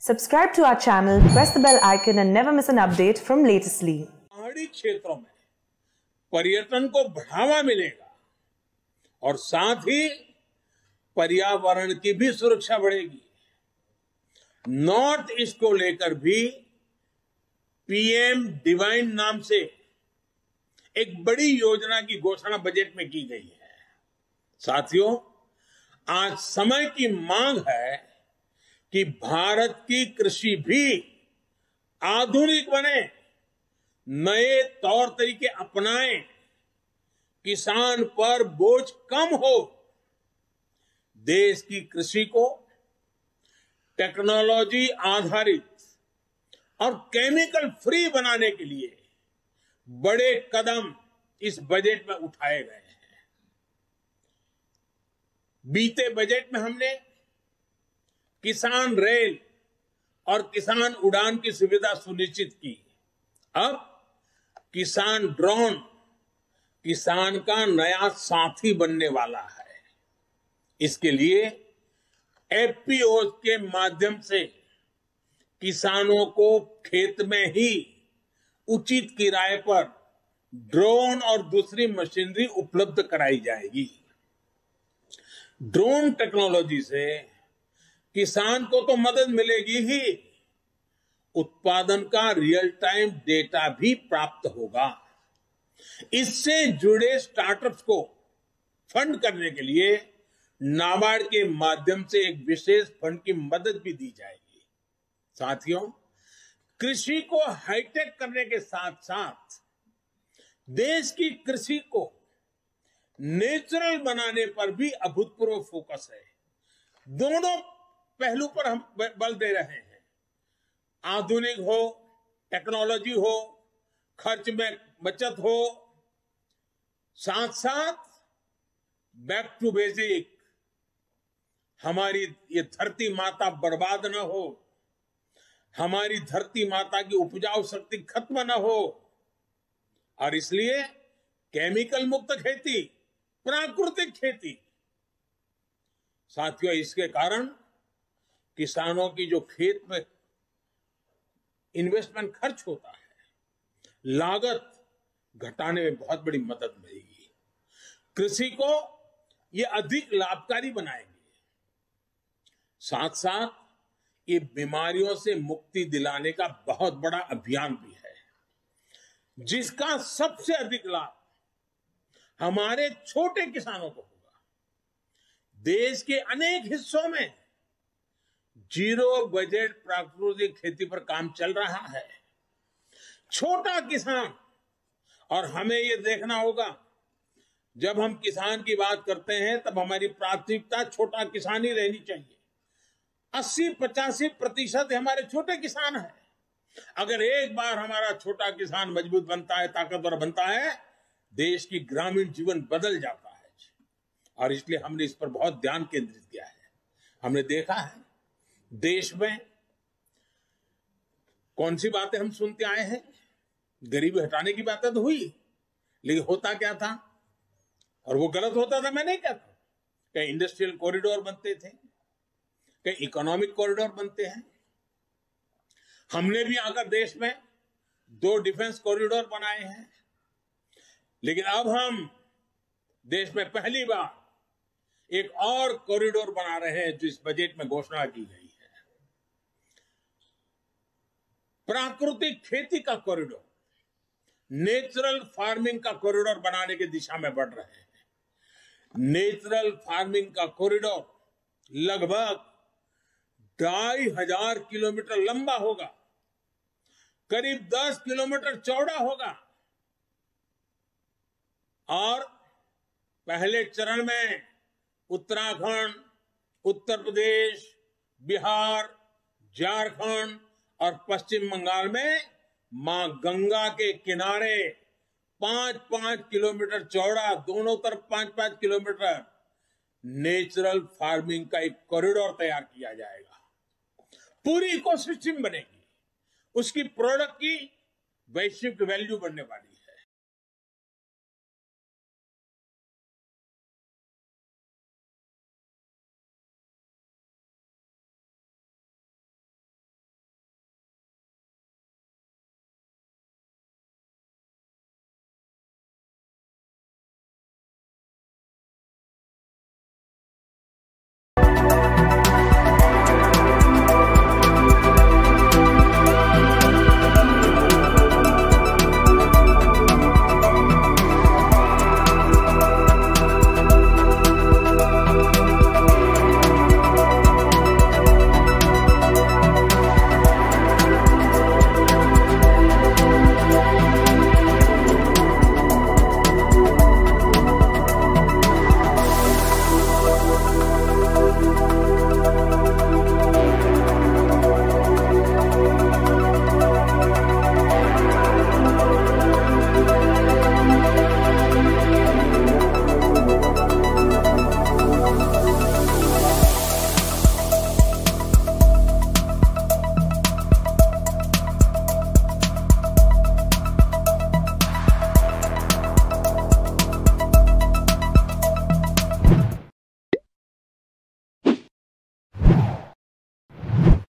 Subscribe to our channel, press the bell icon and never miss an update from Latestly. पहाड़ी क्षेत्रों में पर्यटन को बढ़ावा मिलेगा और साथ ही पर्यावरण की भी सुरक्षा बढ़ेगी। नॉर्थ ईस्ट को लेकर भी पीएम डिवाइन नाम से एक बड़ी योजना की घोषणा बजट में की गई है। साथियों, आज समय की मांग है कि भारत की कृषि भी आधुनिक बने, नए तौर तरीके अपनाए, किसान पर बोझ कम हो। देश की कृषि को टेक्नोलॉजी आधारित और केमिकल फ्री बनाने के लिए बड़े कदम इस बजट में उठाए गए हैं। बीते बजट में हमने किसान रेल और किसान उड़ान की सुविधा सुनिश्चित की। अब किसान ड्रोन किसान का नया साथी बनने वाला है। इसके लिए एफपीओ के माध्यम से किसानों को खेत में ही उचित किराए पर ड्रोन और दूसरी मशीनरी उपलब्ध कराई जाएगी। ड्रोन टेक्नोलॉजी से किसान को तो मदद मिलेगी ही, उत्पादन का रियल टाइम डेटा भी प्राप्त होगा। इससे जुड़े स्टार्टअप्स को फंड करने के लिए नाबार्ड के माध्यम से एक विशेष फंड की मदद भी दी जाएगी। साथियों, कृषि को हाईटेक करने के साथ साथ देश की कृषि को नेचुरल बनाने पर भी अभूतपूर्व फोकस है। दोनों पहलू पर हम बल दे रहे हैं। आधुनिक हो, टेक्नोलॉजी हो, खर्च में बचत हो, साथ साथ बैक टू बेसिक, हमारी ये धरती माता बर्बाद न हो, हमारी धरती माता की उपजाऊ शक्ति खत्म न हो, और इसलिए केमिकल मुक्त खेती, प्राकृतिक खेती। साथियों, इसके कारण किसानों की जो खेत में इन्वेस्टमेंट खर्च होता है, लागत घटाने में बहुत बड़ी मदद मिलेगी। कृषि को ये अधिक लाभकारी बनाएंगे। साथ साथ ये बीमारियों से मुक्ति दिलाने का बहुत बड़ा अभियान भी है, जिसका सबसे अधिक लाभ हमारे छोटे किसानों को होगा। देश के अनेक हिस्सों में जीरो बजट प्राकृतिक खेती पर काम चल रहा है। छोटा किसान, और हमें ये देखना होगा, जब हम किसान की बात करते हैं तब हमारी प्राथमिकता छोटा किसान ही रहनी चाहिए। 80-85% हमारे छोटे किसान हैं। अगर एक बार हमारा छोटा किसान मजबूत बनता है, ताकतवर बनता है, देश की ग्रामीण जीवन बदल जाता है। और इसलिए हमने इस पर बहुत ध्यान केंद्रित किया है। हमने देखा है देश में कौन सी बातें हम सुनते आए हैं। गरीबी हटाने की बातें तो हुई, लेकिन होता क्या था, और वो गलत होता था, मैं नहीं कहता। कहीं इंडस्ट्रियल कॉरिडोर बनते थे, कहीं इकोनॉमिक कॉरिडोर बनते हैं। हमने भी आकर देश में 2 डिफेंस कॉरिडोर बनाए हैं, लेकिन अब हम देश में पहली बार एक और कॉरिडोर बना रहे हैं, जो इस बजट में घोषणा की गई है। प्राकृतिक खेती का कॉरिडोर, नेचुरल फार्मिंग का कॉरिडोर बनाने की दिशा में बढ़ रहे हैं। नेचुरल फार्मिंग का कॉरिडोर लगभग 2500 किलोमीटर लंबा होगा, करीब 10 किलोमीटर चौड़ा होगा, और पहले चरण में उत्तराखंड, उत्तर प्रदेश, बिहार, झारखंड और पश्चिम बंगाल में मां गंगा के किनारे 5-5 किलोमीटर चौड़ा, दोनों तरफ 5-5 किलोमीटर नेचुरल फार्मिंग का एक कॉरिडोर तैयार किया जाएगा। पूरी इकोसिस्टम बनेगी, उसकी प्रोडक्ट की वैश्विक वैल्यू बढ़ने वाली